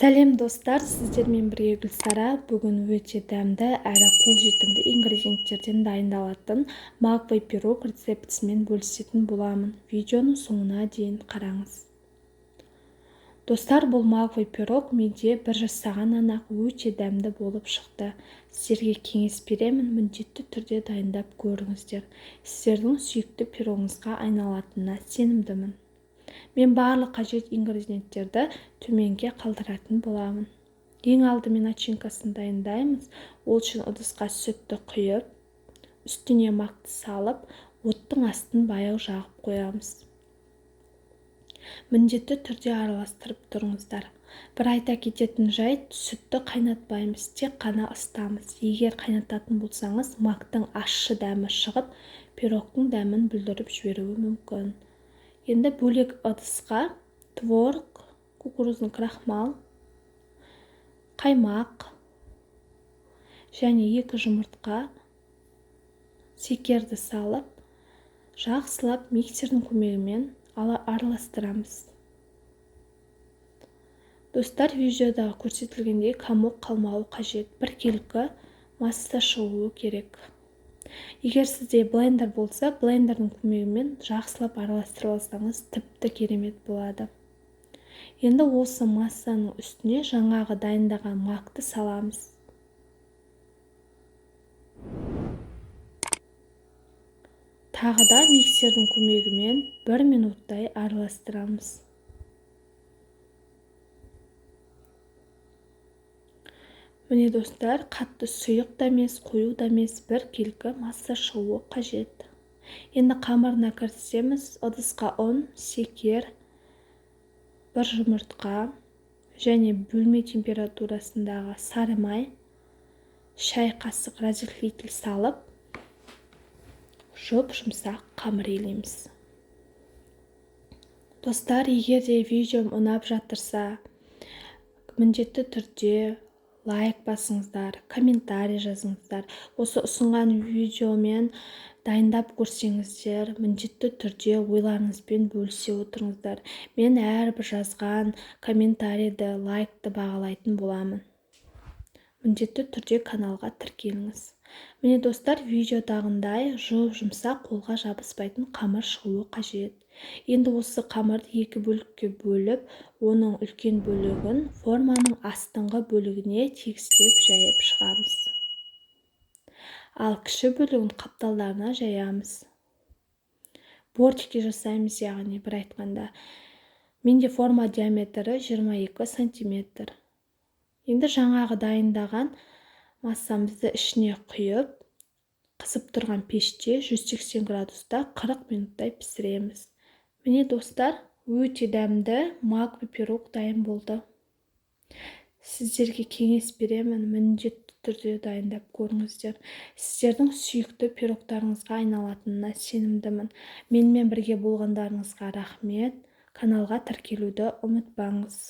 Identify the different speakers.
Speaker 1: Сәлем достар, сіздермен бірге Гүлсара. Бүгін өте дәмді әрі қолжетімді ингредиенттерден дайындалатын маквой пирог рецептісімен бөлісетін боламын. Видеоның соңына дейін қараңыз. Достар, бұл маквой пирог менде бір жасағаннан ақ өте дәмді болып шықты. Сіздерге кеңес беремін, міндетті түрде дайындап көріңіздер. Сіздердің сүйікті пирогыңызға айналатынына сенімдімін. Мен барлық қажет ингредиенттерді төменге қалдыратын боламын. Ең алдымен начинкасын дайындаймыз. Ол үшін ыдысқа сүтті құйып, үстіне макты салып, оттың астын баяу жағып қоямыз. Міндетті түрде араластырып тұрыңыздар. Бір айта кететін жайт, сүтті қайнатпаймыз, тек қана ысытамыз. Егер қайнататын болсаңыз, мактың ащы дәмі шығып, пирогтың дәмін бүлдіріп жіберуі мүмкін. Енді бөлек ыдысқа творог, кукурузный крахмал, қаймақ және 2 жұмыртқа, секерді салып, жақсылап миксердің көмегімен араластырамыз. Достар, видеода көрсетілгендей комок қалмауы қажет. Біркелкі масса шығуы керек. Егер сізде блендер болса, блендердің көмегімен жақсылап араластырып алсаңыз, тіпті керемет болады. Енді осы массаның үстіне жаңағы дайындаған макты саламыз. Тағы да миксердің көмегімен 1 минуттай араластырамыз. Міне достар, қатты сұйық да емес, қою да емес, біркелкі масса шығуы қажет. Енді қамырына кірісеміз. Ыдысқа ұн, секер, 1 жұмыртқа және бөлме температурасындағы сары май, шай қасық разрыхлитель салып, жұмсақ қамыр илейміз. Достар, егер де видеом ұнап жатырса, міндетті түрде лайк басыңыздар, комментарий жазыңыздар. Осы ұсынған видеомен дайындап көрсеңіздер, міндетті түрде ойларыңызбен бөлісе отырыңыздар. Мен әрбір жазған комментарийді, лайкты бағалайтын боламын. Міндетті түрде каналға тіркеліңіз. Міне достар, видеодағындай жұмсақ, қолға жабыспайтын қамыр шығуы қажет. Енді осы қамырды 2 бөлікке бөліп, оның үлкен бөлігін форманың астыңғы бөлігіне тегістеп жайып шығамыз. Ал кіші бөлігін қапталдарына жаямыз. Бортикте жасаймыз, яғни бір айтқанда. Менде форма диаметрі 22 сантиметр. Енді жаңағы дайындаған массамызды ішіне құйып, қызып тұрған пеште 180 градуста 40 минуттай пісіреміз. Міне достар, өте дәмді маквой пирог дайын болды. Сіздерге кеңес беремін, міндетті түрде дайындап көріңіздер. Сіздердің сүйікті пирогтарыңызға айналатынына сенімдімін. Менімен бірге болғандарыңызға рахмет. Каналға тіркелуді ұмытпаңыз.